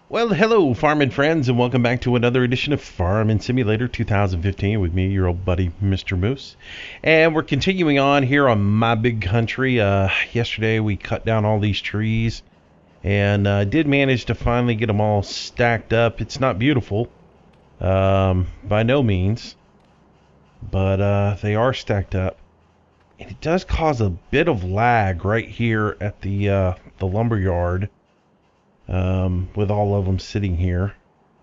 Well, hello, farming friends, and welcome back to another edition of Farming Simulator 2015 with me, your old buddy, Mr. Moose. And we're continuing on here on my big country. Yesterday we cut down all these trees and did manage to finally get them all stacked up. It's not beautiful, by no means, but they are stacked up. And it does cause a bit of lag right here at the lumber yard. With all of them sitting here.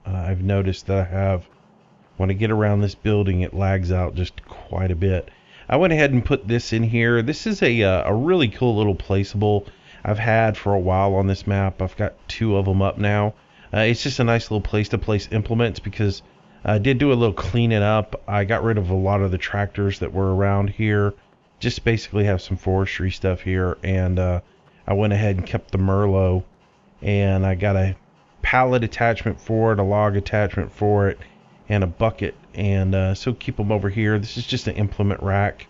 I've noticed that when I get around this building, it lags out just quite a bit. I went ahead and put this in here. This is a really cool little placeable I've had for a while on this map. I've got two of them up now. It's just a nice little place to place implements because I did do a little cleaning up. I got rid of a lot of the tractors that were around here. Just basically have some forestry stuff here, and I went ahead and kept the Merlot. And I got a pallet attachment for it, a log attachment for it, and a bucket. And so keep them over here. This is just an implement rack.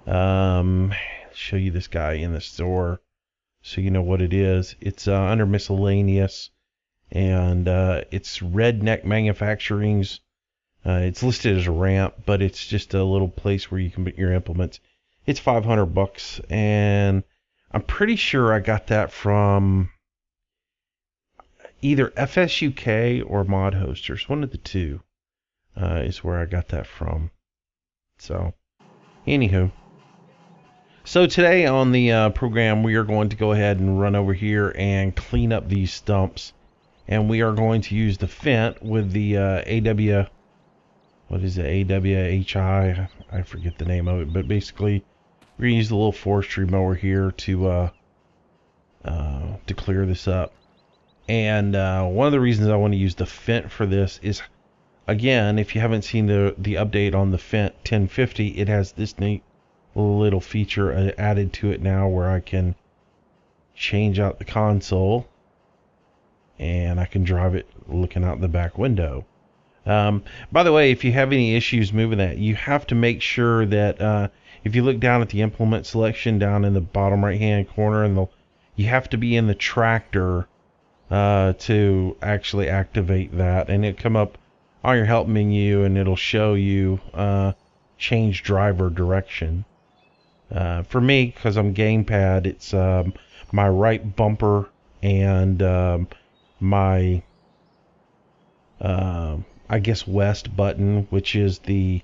Show you this guy in the store so you know what it is. It's under miscellaneous, and it's Redneck Manufacturing's. It's listed as a ramp, but it's just a little place where you can put your implements. It's $500, and I'm pretty sure I got that from either FSUK or Mod Hosters. One of the two is where I got that from. So, anywho. So today on the program, we are going to go ahead and run over here and clean up these stumps. And we are going to use the Fent with the what is it, AWHI? I forget the name of it. But basically, we're going to use the little forestry mower here to clear this up. And one of the reasons I want to use the Fent for this is, again, if you haven't seen the update on the Fent 1050, it has this neat little feature added to it now where I can change out the console and I can drive it looking out the back window. By the way, if you have any issues moving that, you have to make sure that if you look down at the implement selection down in the bottom right hand corner, and you have to be in the tractor to actually activate that, and it'll come up on your help menu and it'll show you change driver direction. For me, because I'm gamepad, it's my right bumper and my I guess west button, which is the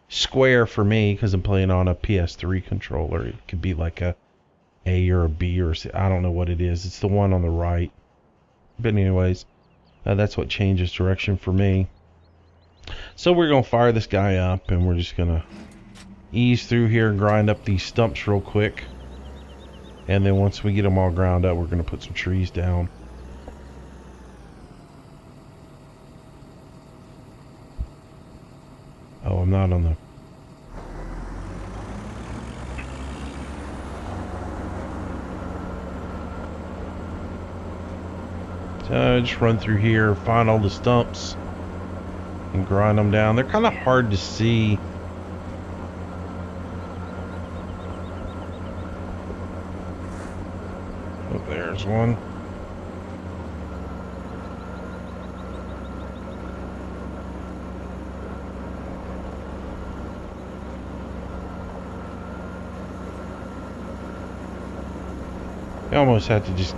square for me because I'm playing on a PS3 controller. It could be like a or a B or C. I don't know what it is. It's the one on the right. But anyways, that's what changes direction for me. So we're going to fire this guy up, and we're just going to ease through here and grind up these stumps real quick. And then once we get them all ground up, we're going to put some trees down. Oh, I'm not on the... So just run through here, find all the stumps, and grind them down. They're kind of hard to see. Oh, there's one. I almost have to just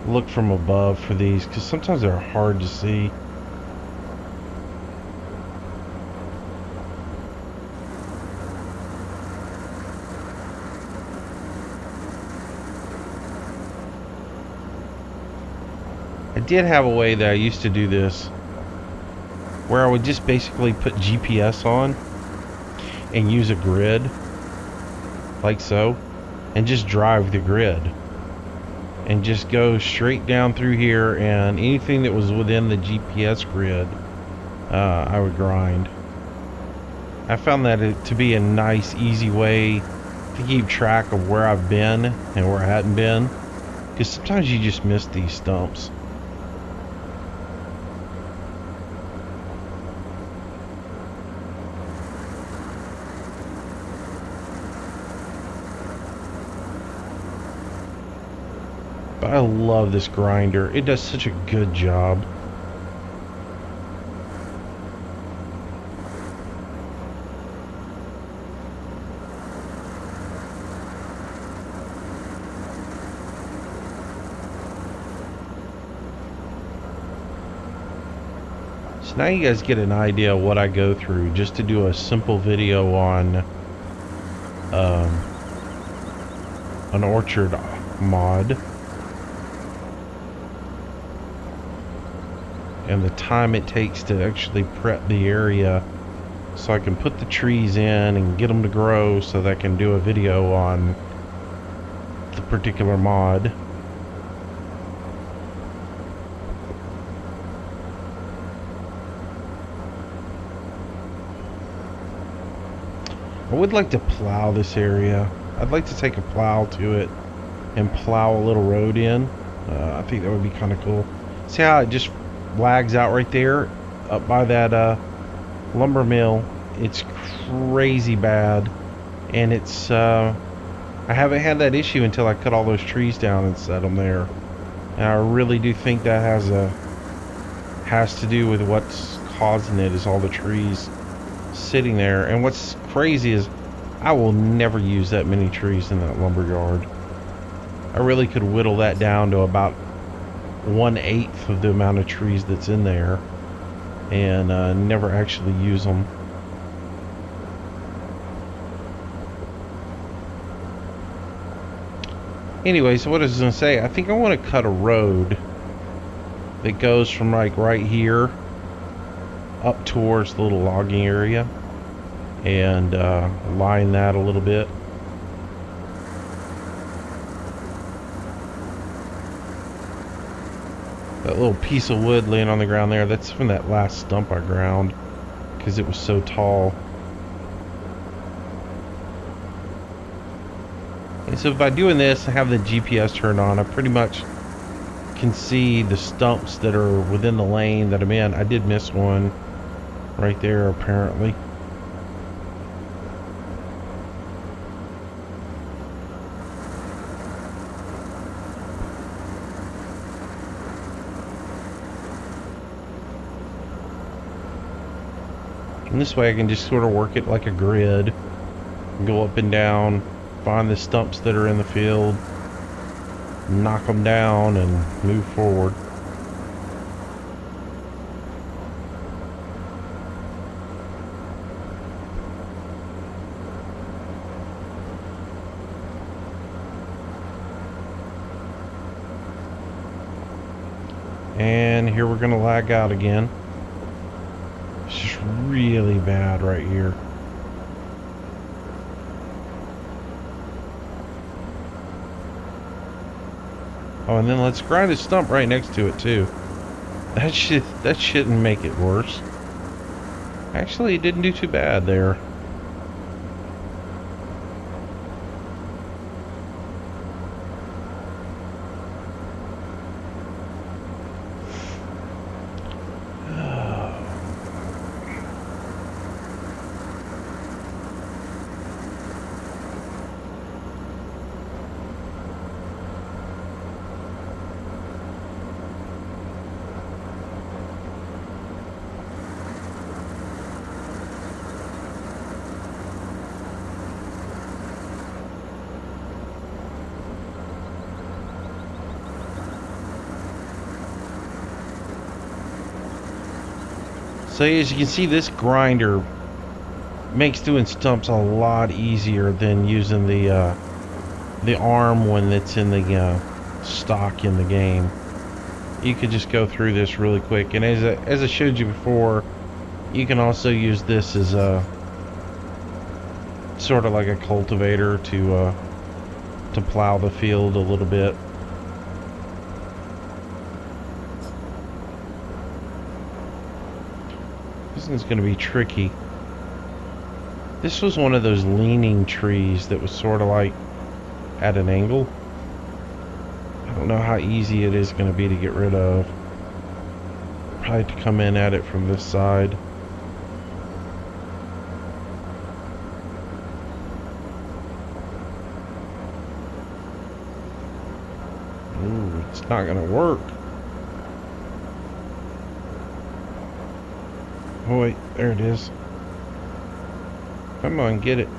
look from above for these because sometimes they're hard to see. I did have a way that I used to do this where I would just basically put GPS on and use a grid like so and just drive the grid and just go straight down through here, and anything that was within the GPS grid I would grind. I found that to be a nice, easy way to keep track of where I've been and where I hadn't been, because sometimes you just miss these stumps. But I love this grinder. It does such a good job. So now you guys get an idea of what I go through just to do a simple video on an orchard mod. And the time it takes to actually prep the area so I can put the trees in and get them to grow so that I can do a video on the particular mod. I would like to plow this area. I'd like to take a plow to it and plow a little road in. I think that would be kind of cool. See how it just lags out right there up by that lumber mill? It's crazy bad, and it's I haven't had that issue until I cut all those trees down and set them there. And I really do think that has to do with what's causing it, is all the trees sitting there. And what's crazy is I will never use that many trees in that lumber yard. I really could whittle that down to about 1/8 of the amount of trees that's in there and never actually use them. Anyway, so what I was going to say, I think I want to cut a road that goes from like right here up towards the little logging area and line that a little bit. That little piece of wood laying on the ground there, that's from that last stump I ground because it was so tall. And so by doing this, I have the GPS turned on. I pretty much can see the stumps that are within the lane that I'm in. I did miss one right there apparently. And this way I can just sort of work it like a grid, go up and down, find the stumps that are in the field, knock them down, and move forward. And here we're going to lag out again. It's just really bad right here. Oh, and then let's grind a stump right next to it too. That shouldn't make it worse. Actually, it didn't do too bad there. So as you can see, this grinder makes doing stumps a lot easier than using the arm one that's in the stock in the game. You could just go through this really quick, and as I showed you before, you can also use this as a sort of like a cultivator to plow the field a little bit. This one's going to be tricky. This was one of those leaning trees that was sort of like at an angle. I don't know how easy it is going to be to get rid of. Probably to come in at it from this side. Ooh. It's not gonna work. Oh wait, there it is. Come on, get it.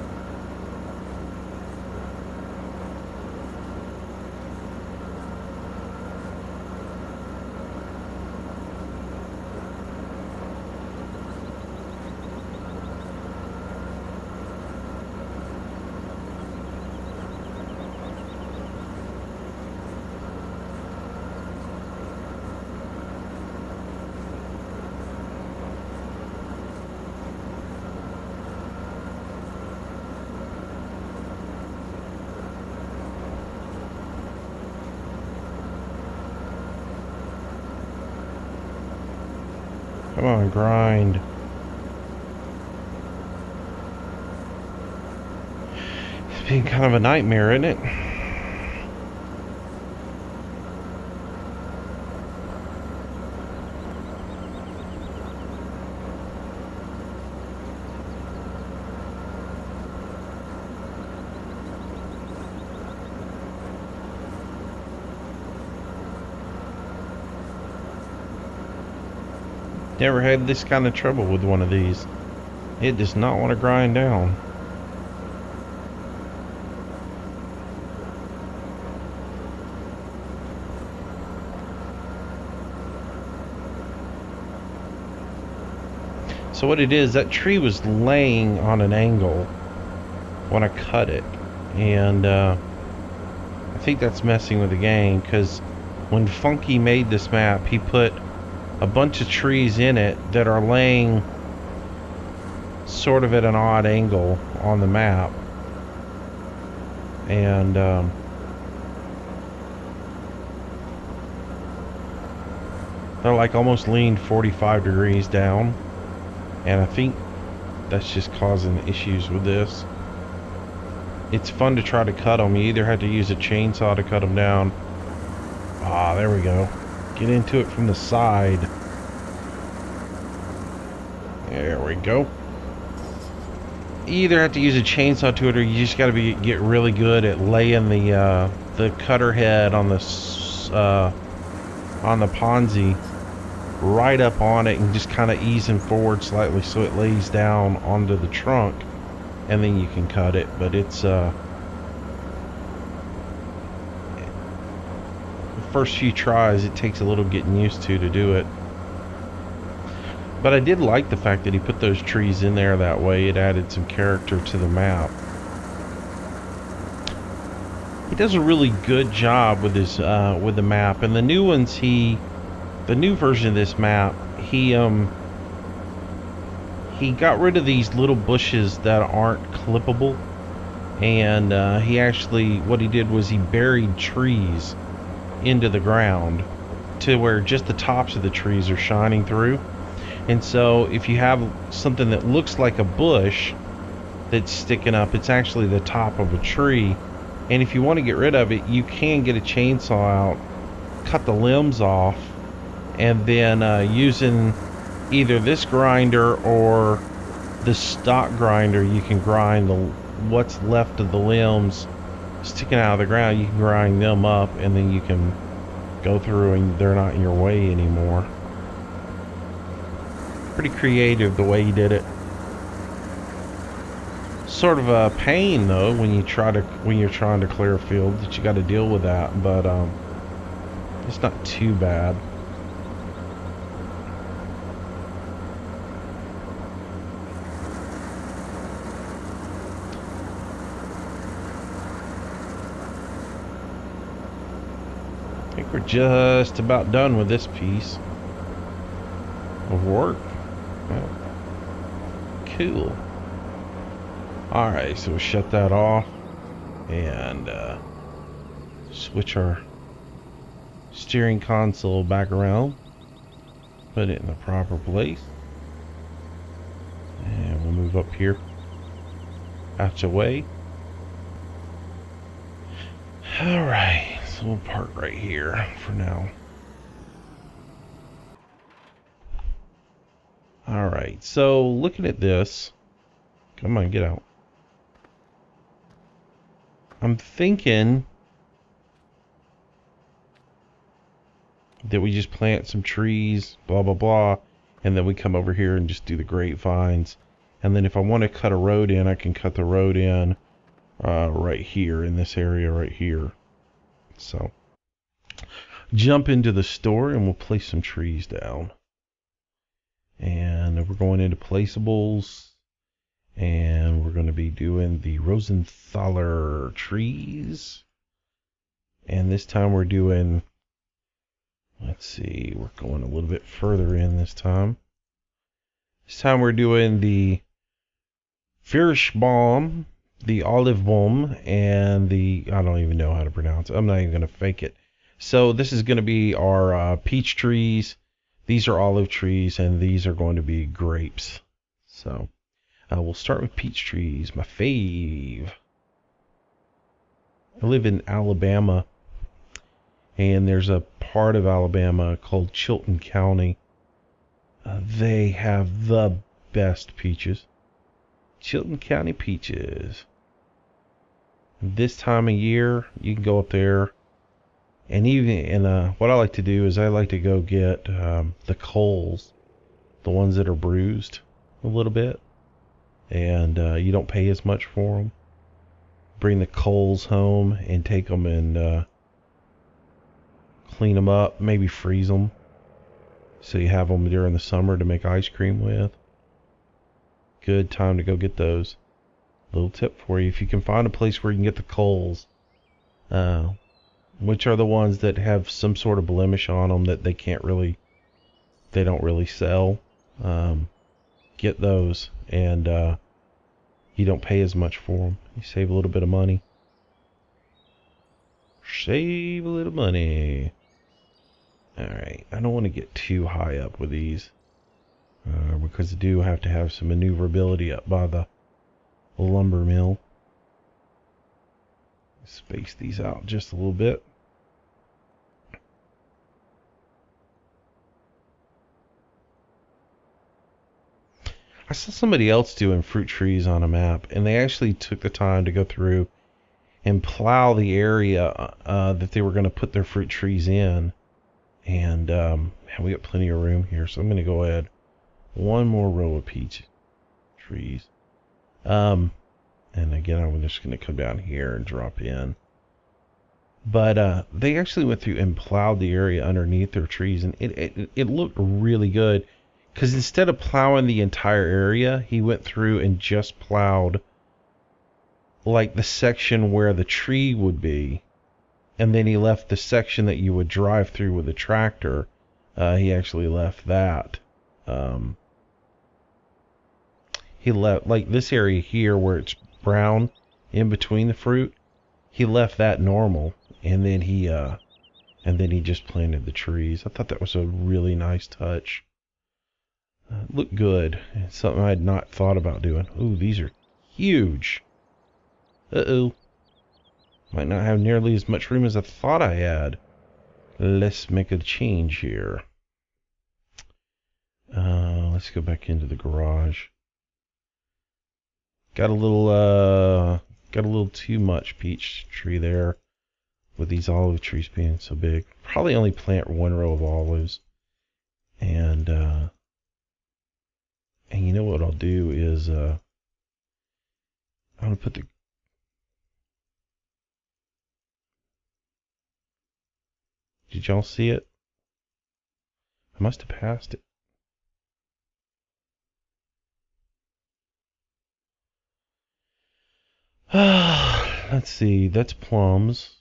Come on, grind. It's been kind of a nightmare, isn't it? Never had this kind of trouble with one of these. It does not want to grind down. So what it is, that tree was laying on an angle when I cut it, and I think that's messing with the game, because when Funky made this map, he put a bunch of trees in it that are laying sort of at an odd angle on the map, and they're like almost leaned 45 degrees down, and I think that's just causing issues with this. It's fun to try to cut them. You either have to use a chainsaw to cut them down. Ah, there we go. Get into it from the side. There we go. You either have to use a chainsaw to it, or you just got to get really good at laying the cutter head on the Ponzi right up on it, and just kind of easing forward slightly so it lays down onto the trunk, and then you can cut it. But it's the first few tries, it takes a little getting used to do it. But I did like the fact that he put those trees in there that way. It added some character to the map. He does a really good job with his with the map, and the new ones, the new version of this map, he got rid of these little bushes that aren't clippable, and he actually, what he did was he buried trees into the ground to where just the tops of the trees are shining through. And so if you have something that looks like a bush that's sticking up, it's actually the top of a tree. And if you want to get rid of it, you can get a chainsaw out, cut the limbs off, and then using either this grinder or the stock grinder, you can grind what's left of the limbs sticking out of the ground. You can grind them up, and then you can go through and they're not in your way anymore. Pretty creative the way he did it. Sort of a pain though when you're trying to clear a field, that you got to deal with that, but it's not too bad. I think we're just about done with this piece of work. Cool. Alright, so we'll shut that off and switch our steering console back around, put it in the proper place, and we'll move up here out the way. Alright, so we'll park right here for now. Alright, so looking at this, come on, get out. I'm thinking that we just plant some trees, blah, blah, blah, and then we come over here and just do the grapevines. And then if I want to cut a road in, I can cut the road in right here in this area right here. So jump into the store and we'll place some trees down. And we're going into placeables. And we're going to be doing the Rosenthaler trees. And this time we're doing, let's see, we're going a little bit further in this time. This time we're doing the Kirschbaum, the olive baum, and the, I don't even know how to pronounce it. I'm not even going to fake it. So this is going to be our peach trees. These are olive trees, and these are going to be grapes. So we'll start with peach trees, my fave. I live in Alabama, and there's a part of Alabama called Chilton County. They have the best peaches. Chilton County peaches. This time of year, you can go up there, and what I like to do is I like to go get the coals, the ones that are bruised a little bit, and you don't pay as much for them. Bring the coals home and take them and clean them up, maybe freeze them, so you have them during the summer to make ice cream with. Good time to go get those. Little tip for you, if you can find a place where you can get the coals, which are the ones that have some sort of blemish on them that they don't really sell, get those, and you don't pay as much for them. You save a little bit of money. Save a little money. Alright, I don't want to get too high up with these, because I do have to have some maneuverability up by the lumber mill. Space these out just a little bit. I saw somebody else doing fruit trees on a map, and they actually took the time to go through and plow the area that they were going to put their fruit trees in. And we got plenty of room here, so I'm going to go ahead. One more row of peach trees. And again, I'm just going to come down here and drop in. But they actually went through and plowed the area underneath their trees, and it looked really good. Because instead of plowing the entire area, he went through and just plowed like the section where the tree would be. And then he left the section that you would drive through with a tractor. He actually left that. He left, like this area here where it's brown in between the fruit, he left that normal. And then he just planted the trees. I thought that was a really nice touch. Looked good. It's something I had not thought about doing. Ooh, these are huge. Uh-oh. Might not have nearly as much room as I thought I had. Let's make a change here. Let's go back into the garage. Got a little too much peach tree there with these olive trees being so big. Probably only plant one row of olives. And you know what I'll do is I'm gonna put the Did y'all see it? I must have passed it. Let's see, that's plums.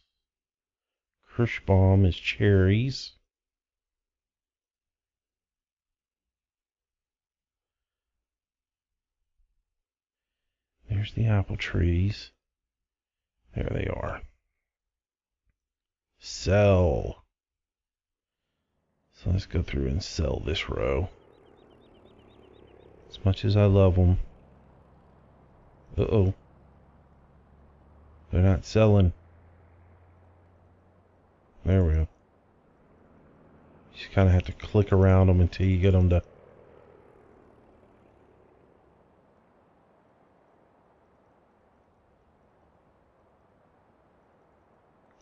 Kirschbaum is cherries. There's the apple trees. There they are. Sell. So let's go through and sell this row. As much as I love them. Uh-oh. They're not selling. There we go. You just kind of have to click around them until you get them to...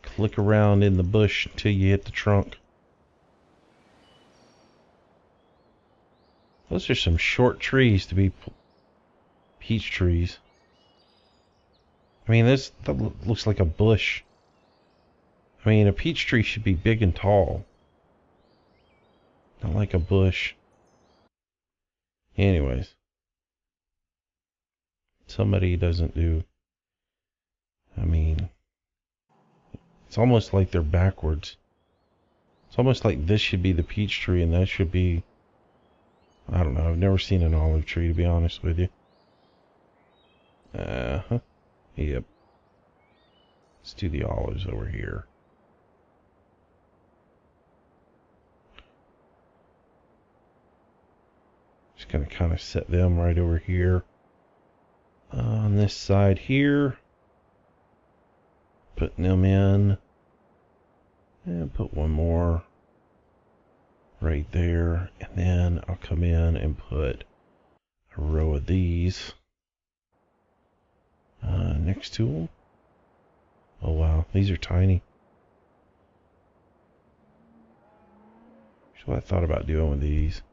Click around in the bush until you hit the trunk. Those are some short trees to be peach trees. I mean, that looks like a bush. I mean, a peach tree should be big and tall. Not like a bush. Anyways. Somebody doesn't do... I mean... It's almost like they're backwards. It's almost like this should be the peach tree and that should be... I don't know. I've never seen an olive tree, to be honest with you. Uh-huh. Yep. Let's do the olives over here. Just gonna kind of set them right over here. On this side here. Putting them in. And put one more right there. And then I'll come in and put a row of these next to them. Oh wow, these are tiny. Here's what I thought about doing with these.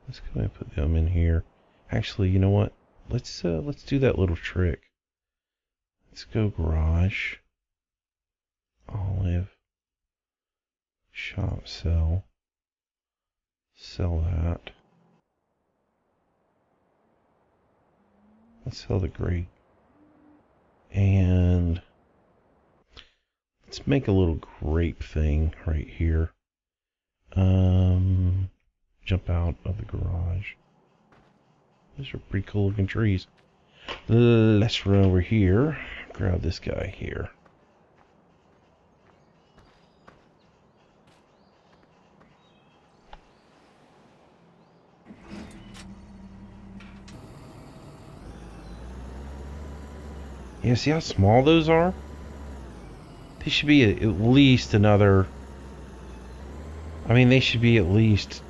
Let's go ahead and put them in here. Actually, you know what? Let's do that little trick. Let's go garage, olive, shop, sell that. Let's sell the grape. And let's make a little grape thing right here. Jump out of the garage. Those are pretty cool looking trees. Let's run over here. Grab this guy here. Yeah, see how small those are? They should be at least another... I mean, they should be at least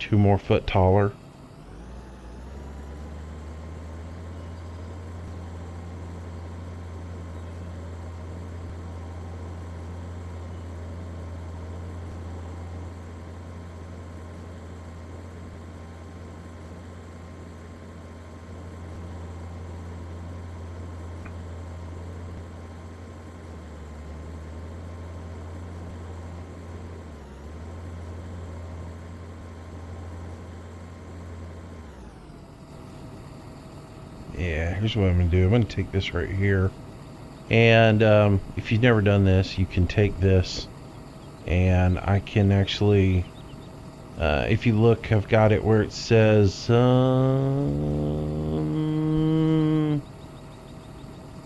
2 more foot taller. Yeah, here's what I'm going to do. I'm going to take this right here. And if you've never done this, you can take this and I can actually, if you look, I've got it where it says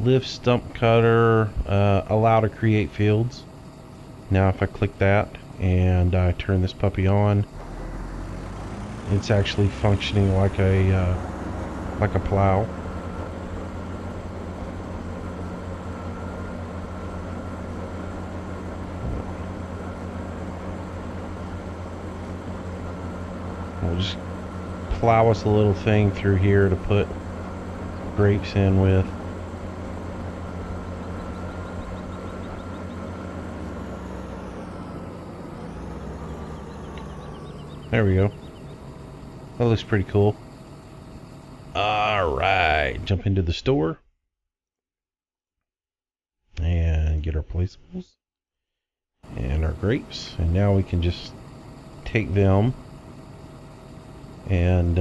lift stump cutter, allow to create fields. Now if I click that and I turn this puppy on, it's actually functioning like a plow. We'll just plow us a little thing through here to put grapes in with. There we go. That looks pretty cool. Alright, jump into the store and get our placeables and our grapes, and now we can just take them and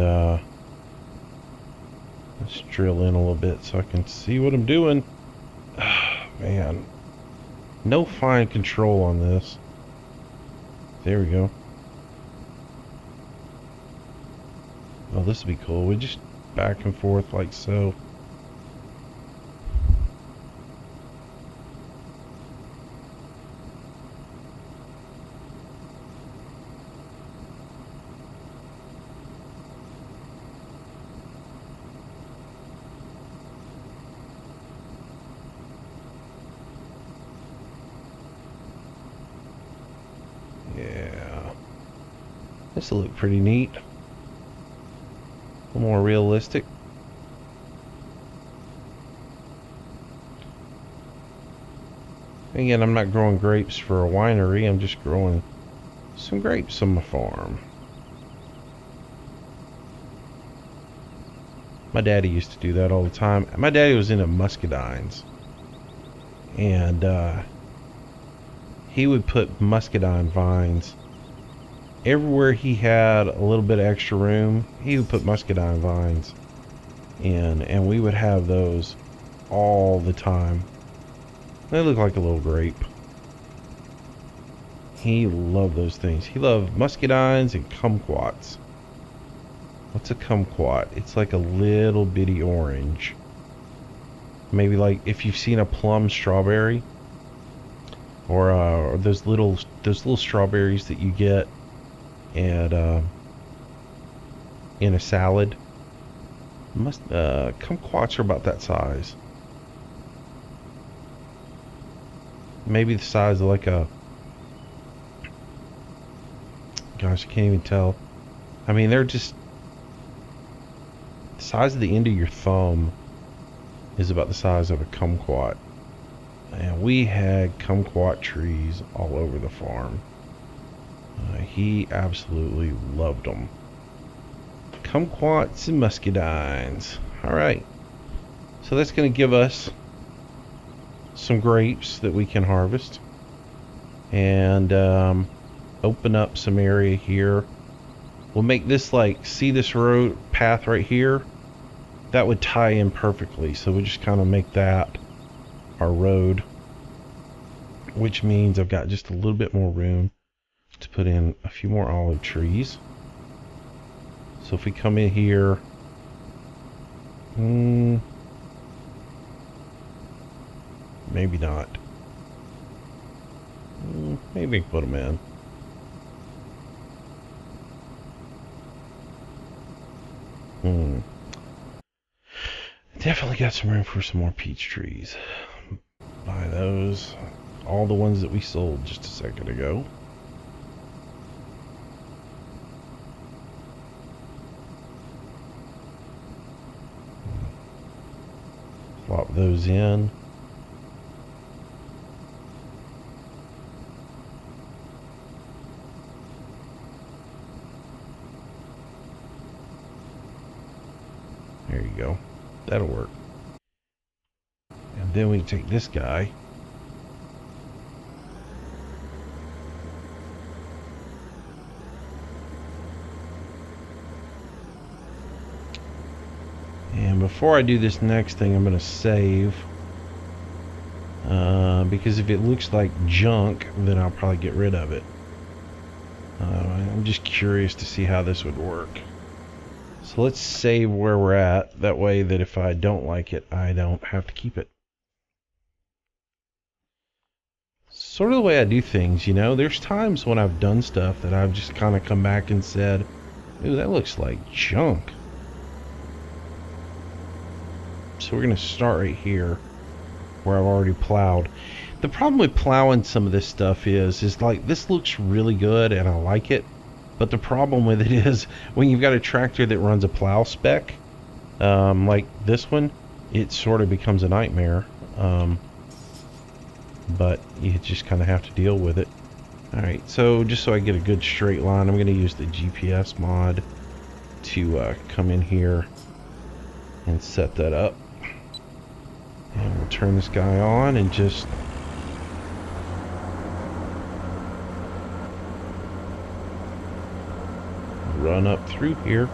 let's drill in a little bit so I can see what I'm doing. Man, no fine control on this. There we go. Oh, this would be cool. We just back and forth like so. Yeah. This will look pretty neat. A little more realistic. Again, I'm not growing grapes for a winery. I'm just growing some grapes on my farm. My daddy used to do that all the time. My daddy was into muscadines. And he would put muscadine vines everywhere he had a little bit of extra room. He would put muscadine vines in, and we would have those all the time. They look like a little grape. He loved those things. He loved muscadines and kumquats. What's a kumquat? It's like a little bitty orange. Maybe like if you've seen a plum strawberry, or those little strawberries that you get at in a salad. Kumquats are about that size. Maybe the size of like a, gosh, I can't even tell. I mean, they're just the size of the end of your thumb is about the size of a kumquat. And we had kumquat trees all over the farm. He absolutely loved them. Kumquats and muscadines. Alright. So that's going to give us some grapes that we can harvest. And open up some area here. We'll make this like, see this road path right here? That would tie in perfectly. So we'll just kind of make that our road. Which means I've got just a little bit more room to put in a few more olive trees. So if we come in here, maybe not. Maybe put them in. Definitely got some room for some more peach trees. Buy those. All the ones that we sold just a second ago. Plop those in. There you go. That'll work. And then we take this guy. And before I do this next thing, I'm going to save. Because if it looks like junk, then I'll probably get rid of it. I'm just curious to see how this would work. So let's save where we're at. That way that if I don't like it, I don't have to keep it. Sort of the way I do things, you know. There's times when I've done stuff that I've just kind of come back and said, ooh, that looks like junk. So we're going to start right here where I've already plowed. The problem with plowing some of this stuff is like this looks really good and I like it. But the problem with it is when you've got a tractor that runs a plow spec, like this one, it sort of becomes a nightmare. But you just kind of have to deal with it. Alright, so just so I get a good straight line, I'm going to use the GPS mod to come in here and set that up. And we'll turn this guy on and just run up through here.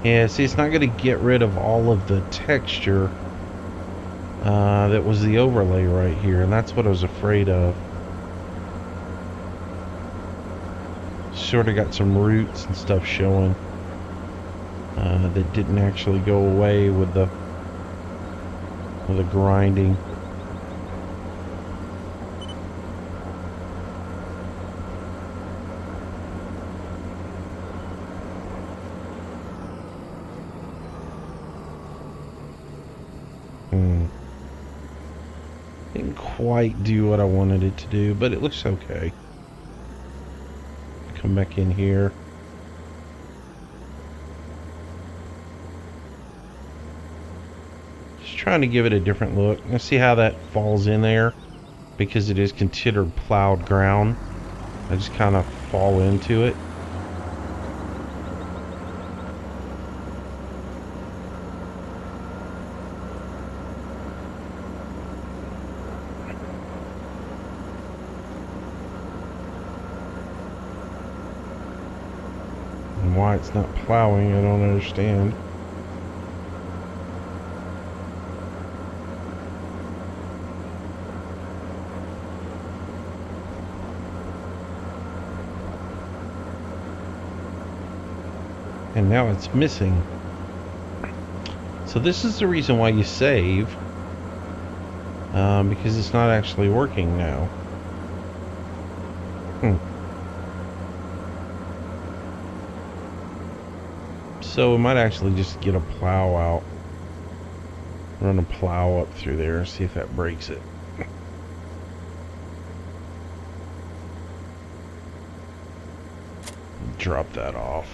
Yeah, see, it's not going to get rid of all of the texture that was the overlay right here, and that's what I was afraid of. Sort of got some roots and stuff showing that didn't actually go away with the grinding. Didn't quite do what I wanted it to do, but it looks okay. Come back in here. Just trying to give it a different look. Let's see how that falls in there. because it is considered plowed ground. I just kind of fall into it. And why it's not plowing, I don't understand. And now it's missing. So this is the reason why you save, because it's not actually working now. So we might actually just get a plow out, run a plow up through there and see if that breaks it. Drop that off.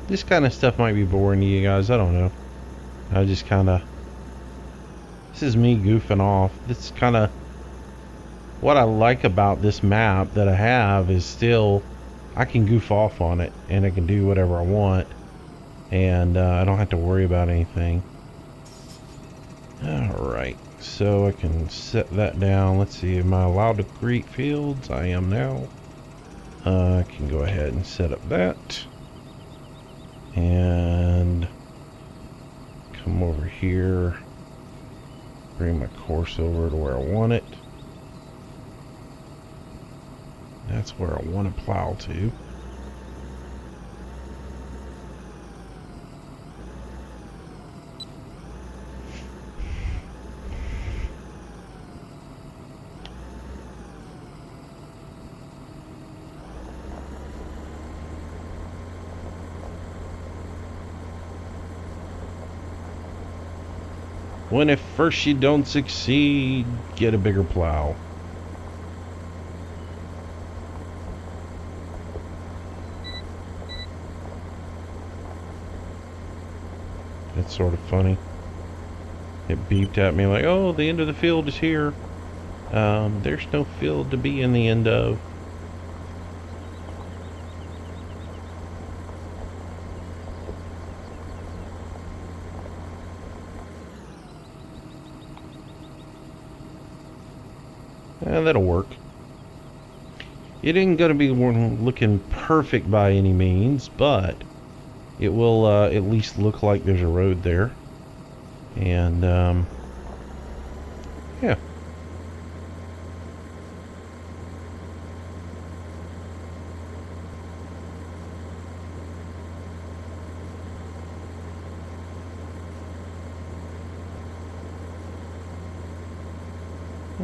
This kind of stuff might be boring to you guys, I don't know. I just kind of... This is me goofing off. This is kind of... What I like about this map that I have is still... I can goof off on it, and I can do whatever I want. And I don't have to worry about anything. Alright, so I can set that down. Let's see, am I allowed to create fields? I am now. I can go ahead and set up that. And come over here, bring my course over to where I want it. That's where I want to plow to. When at first you don't succeed, get a bigger plow. That's sort of funny. It beeped at me like, oh, the end of the field is here. There's no field to be in the end of. That'll work. It ain't gonna be looking perfect by any means, but it will at least look like there's a road there. And yeah.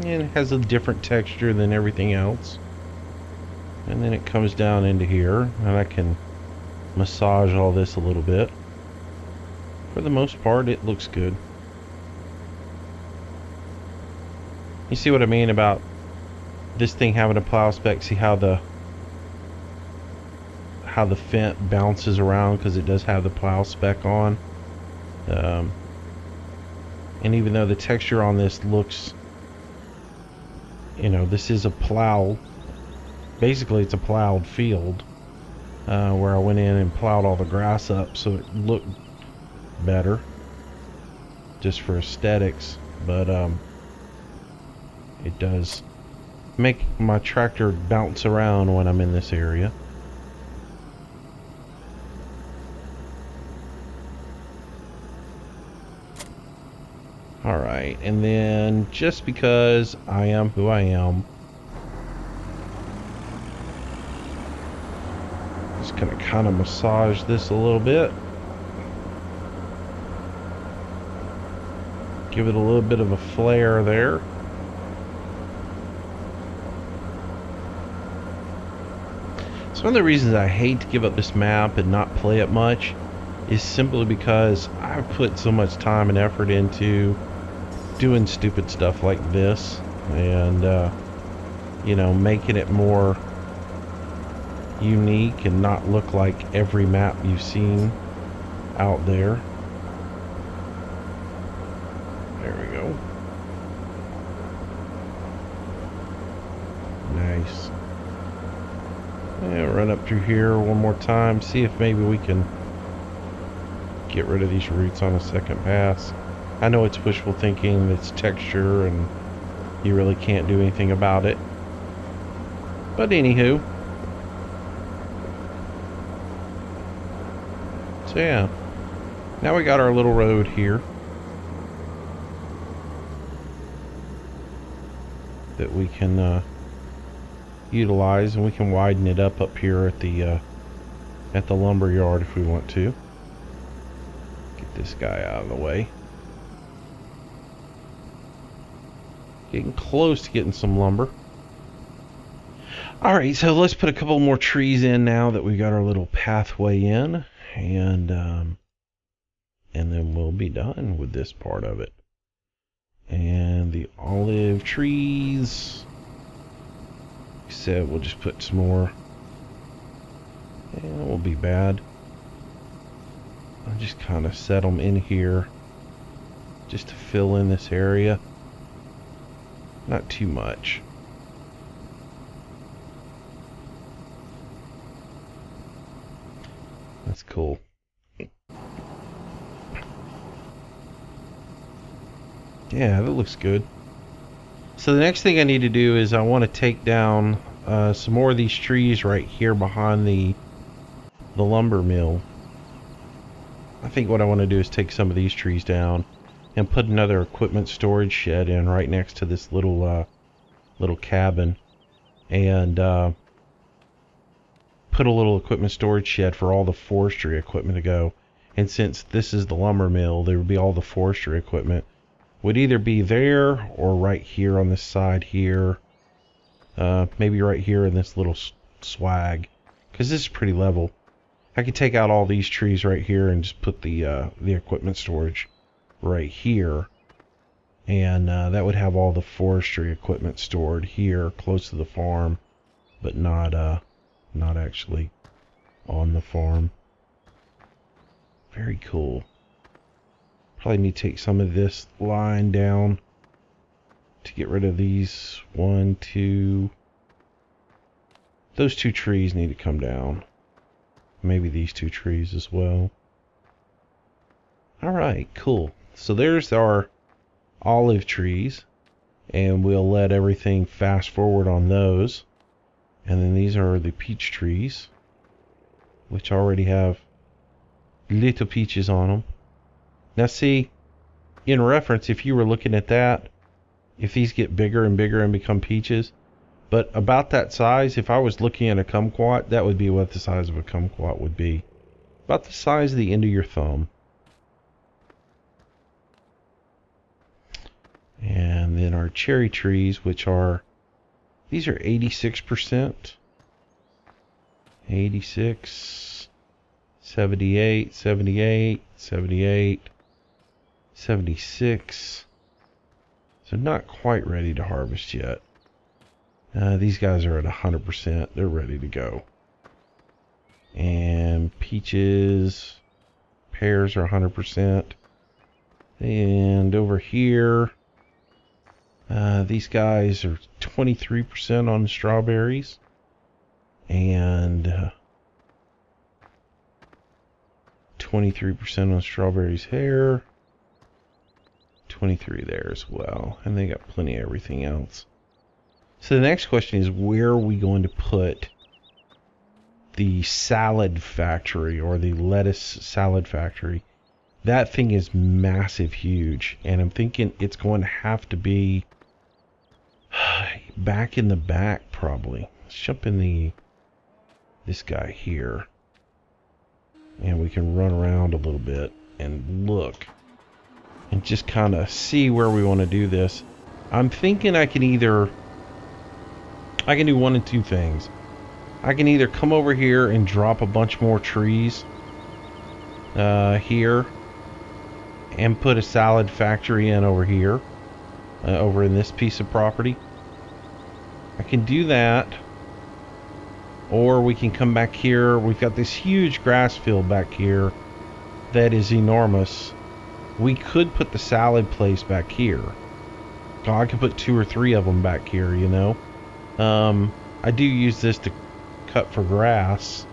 And it has a different texture than everything else. And then it comes down into here, and I can massage all this a little bit. For the most part, it looks good. You see what I mean about this thing having a plow spec? See how the fent bounces around because it does have the plow spec on. And even though the texture on this looks, you know, this is a plow. Basically, it's a plowed field where I went in and plowed all the grass up so it looked better, just for aesthetics. But it does make my tractor bounce around when I'm in this area. Alright, and then just because I am who I am, just gonna kind of massage this a little bit. Give it a little bit of a flare there. one of the reasons I hate to give up this map and not play it much is simply because I've put so much time and effort into doing stupid stuff like this, and you know, making it more unique and not look like every map you've seen out there. There we go. Nice. And run up through here one more time, see if maybe we can get rid of these roots on a second pass. I know it's wishful thinking, it's texture, and you really can't do anything about it. But anywho. So yeah. Now we got our little road here that we can utilize, and we can widen it up here at the lumber yard if we want to. Get this guy out of the way. Getting close to getting some lumber. Alright, so let's put a couple more trees in now that we got our little pathway in, and then we'll be done with this part of it. And the olive trees, like I said, we'll just put some more, and it won't be bad. I'll just kind of set them in here just to fill in this area. Not too much. That's cool. Yeah, that looks good. So the next thing I need to do is I want to take down some more of these trees right here behind the lumber mill. I think what I want to do is take some of these trees down and put another equipment storage shed in right next to this little cabin, and put a little equipment storage shed for all the forestry equipment to go. And since this is the lumber mill, there would be all the forestry equipment would either be there or right here on this side here, maybe right here in this little swag, because this is pretty level. I could take out all these trees right here and just put the equipment storage right here, and that would have all the forestry equipment stored here close to the farm, but not actually on the farm. Very cool. Probably need to take some of this line down to get rid of these. One, two. Those two trees need to come down. Maybe these two trees as well. Alright, cool. So there's our olive trees, and we'll let everything fast forward on those. And then these are the peach trees, which already have little peaches on them. Now see, in reference, if you were looking at that, if these get bigger and bigger and become peaches, but about that size, if I was looking at a kumquat, that would be what the size of a kumquat would be. About the size of the end of your thumb. And then our cherry trees, which are, these are 86%. 86, 78, 78, 78, 76. So not quite ready to harvest yet. These guys are at 100%. They're ready to go. And peaches, pears are 100%. And over here, these guys are 23% on the strawberries. And 23% on strawberries here. 23 there as well. And they got plenty of everything else. So the next question is, where are we going to put the salad factory, or the lettuce salad factory? That thing is massive, huge, and I'm thinking it's going to have to be back in the back probably. Let's jump in this guy here, and we can run around a little bit and look and just kind of see where we want to do this. I'm thinking I can do one of two things. I can either come over here and drop a bunch more trees here and put a salad factory in over here, over in this piece of property. I can do that, or we can come back here. We've got this huge grass field back here that is enormous. We could put the salad place back here. I could put 2 or 3 of them back here, you know. I do use this to cut for grass,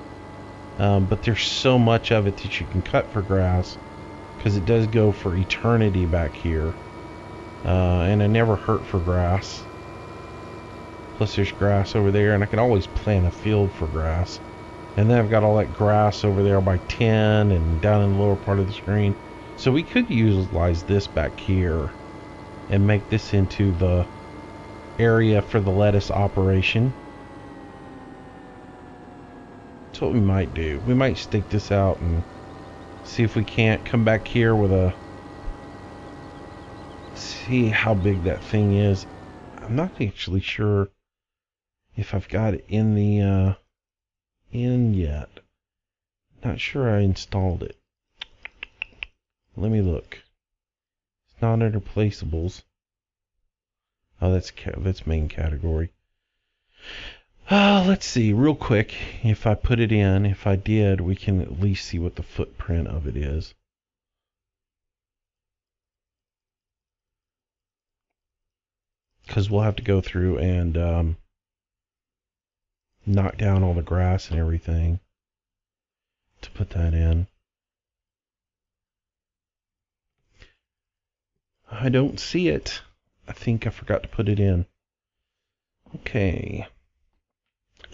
but there's so much of it that you can cut for grass, because it does go for eternity back here. And I never hurt for grass. Plus there's grass over there, and I can always plant a field for grass. And then I've got all that grass over there by 10 and down in the lower part of the screen. So we could utilize this back here and make this into the area for the lettuce operation. That's what we might do. We might stake this out and see if we can't come back here with a... See how big that thing is. I'm not actually sure if I've got it in the in yet. Not sure I installed it. Let me look. It's not under placeables. Oh, that's main category. Let's see real quick if I put it in. If I did, we can at least see what the footprint of it is. Because we'll have to go through and knock down all the grass and everything to put that in. I don't see it. I think I forgot to put it in. Okay.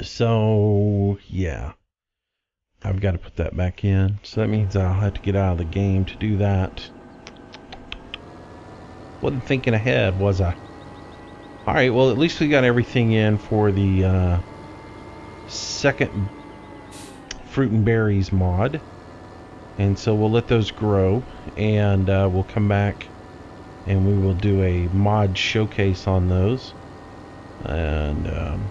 So, yeah. I've got to put that back in. So that means I'll have to get out of the game to do that. Wasn't thinking ahead, was I? Alright, well, at least we got everything in for the second fruit and berries mod. And so we'll let those grow, and we'll come back and we will do a mod showcase on those. And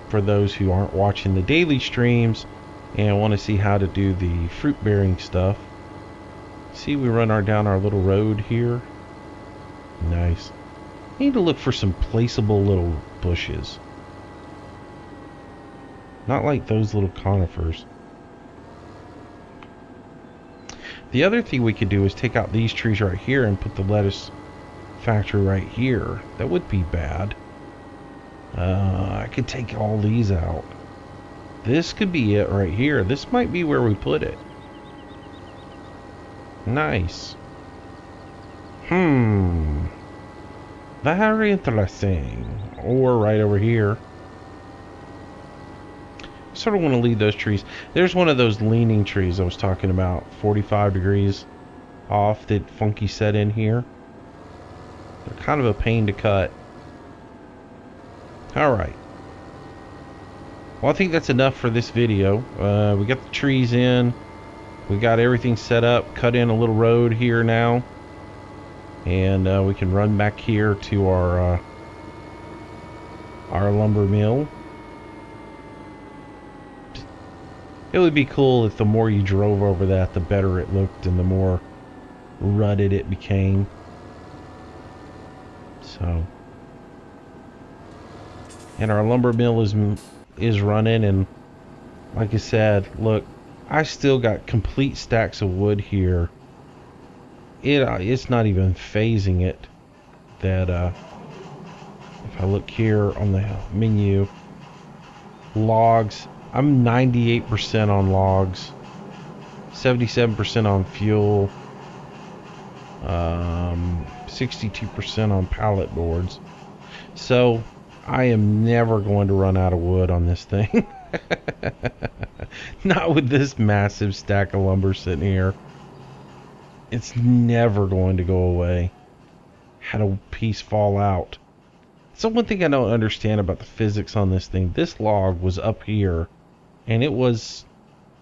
for those who aren't watching the daily streams and want to see how to do the fruit bearing stuff, see, we run down our little road here. Nice. Need to look for some placeable little bushes. Not like those little conifers. The other thing we could do is take out these trees right here and put the lettuce factory right here. That would be bad. I could take all these out. This could be it right here. This might be where we put it. Nice. Very interesting. Or right over here. I sort of want to leave those trees. There's one of those leaning trees I was talking about. 45 degrees off that Funky set in here. They're kind of a pain to cut. Alright. Well, I think that's enough for this video. We got the trees in. We got everything set up. Cut in a little road here now. And we can run back here to our lumber mill. It would be cool if the more you drove over that, the better it looked and the more rutted it became. So, and our lumber mill is running, and like I said, look, I still got complete stacks of wood here. It's not even phasing it that if I look here on the menu, logs, I'm 98% on logs, 77% on fuel, 62% on pallet boards. So I am never going to run out of wood on this thing. Not with this massive stack of lumber sitting here. It's never going to go away. Had a piece fall out. So one thing I don't understand about the physics on this thing, this log was up here, and it was,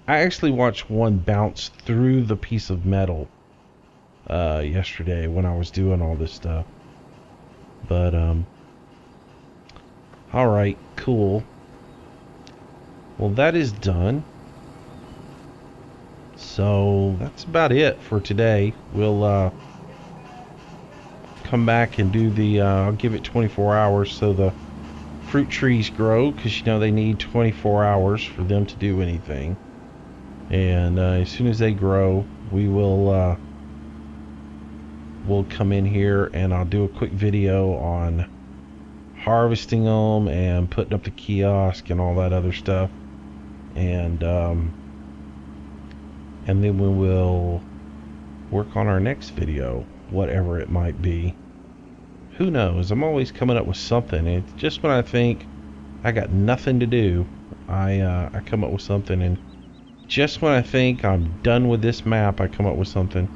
I actually watched one bounce through the piece of metal yesterday when I was doing all this stuff. But alright, cool. Well, that is done. So that's about it for today. We'll come back and do the, I'll give it 24 hours so the fruit trees grow, because you know they need 24 hours for them to do anything. And as soon as they grow, we'll come in here and I'll do a quick video on harvesting them and putting up the kiosk and all that other stuff. And then we will work on our next video, whatever it might be. Who knows? I'm always coming up with something. It's just when I think I got nothing to do, I come up with something. And just when I think I'm done with this map, I come up with something.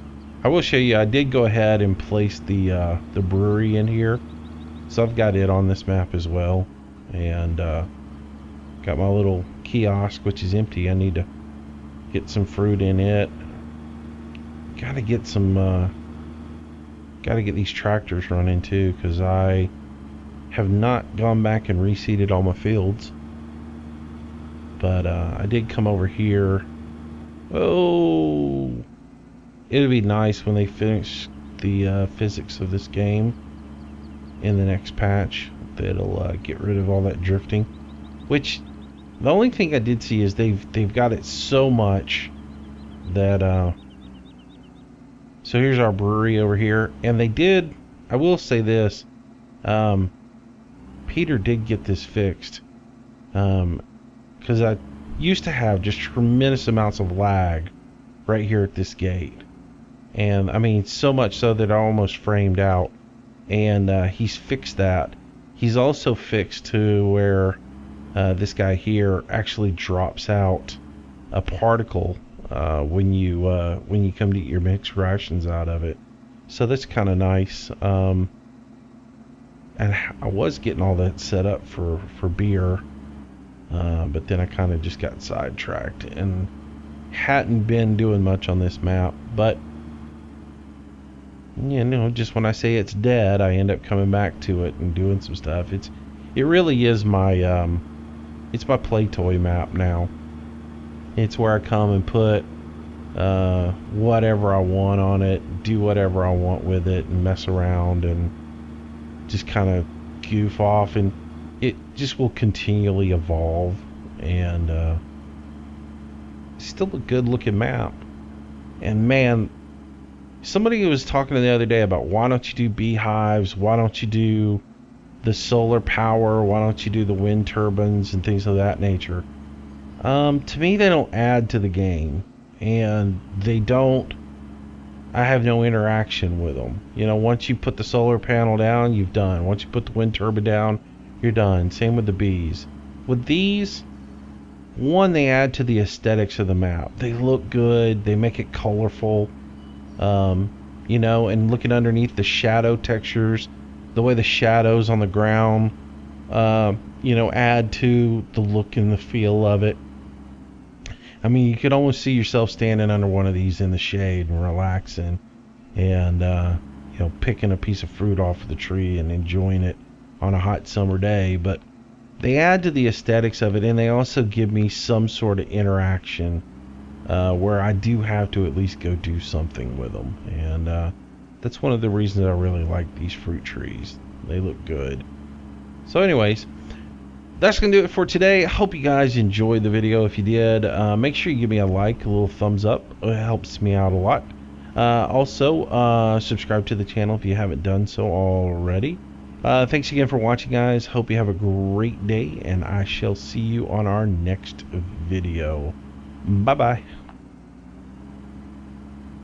I will show you, I did go ahead and place the brewery in here. So I've got it on this map as well. And got my little kiosk, which is empty. I need to get some fruit in it. Gotta get some, gotta get these tractors running too, because I have not gone back and reseeded all my fields. But I did come over here. Oh, it'd be nice when they finish the physics of this game in the next patch. That'll get rid of all that drifting. Which, the only thing I did see is they've got it so much that so here's our brewery over here, and they did, I will say this, Peter did get this fixed, because I used to have just tremendous amounts of lag right here at this gate, and I mean so much so that I almost framed out, and he's fixed that. He's also fixed to where this guy here actually drops out a particle when you come to eat your mixed rations out of it. So that's kind of nice. And I was getting all that set up for beer, but then I kind of just got sidetracked and hadn't been doing much on this map. But you know, just when I say it's dead, I end up coming back to it and doing some stuff. It really is my it's my play toy map now. It's where I come and put whatever I want on it, do whatever I want with it, and mess around and just kind of goof off, and it just will continually evolve. And still a good looking map. And man, somebody was talking the other day about, why don't you do beehives, why don't you do the solar power, why don't you do the wind turbines and things of that nature. To me, they don't add to the game, and they don't, I have no interaction with them. You know, once you put the solar panel down, you've done. Once you put the wind turbine down, you're done. Same with the bees. With these, one, they add to the aesthetics of the map. They look good, they make it colorful, you know, and looking underneath the shadow textures, the way the shadows on the ground, you know, add to the look and the feel of it. I mean, you could almost see yourself standing under one of these in the shade and relaxing, and you know, picking a piece of fruit off of the tree and enjoying it on a hot summer day. But they add to the aesthetics of it, and they also give me some sort of interaction where I do have to at least go do something with them. And that's one of the reasons I really like these fruit trees. They look good. So anyways, that's going to do it for today. I hope you guys enjoyed the video. If you did, make sure you give me a like, a little thumbs up. It helps me out a lot. Also, subscribe to the channel if you haven't done so already. Thanks again for watching, guys. Hope you have a great day, and I shall see you on our next video. Bye-bye.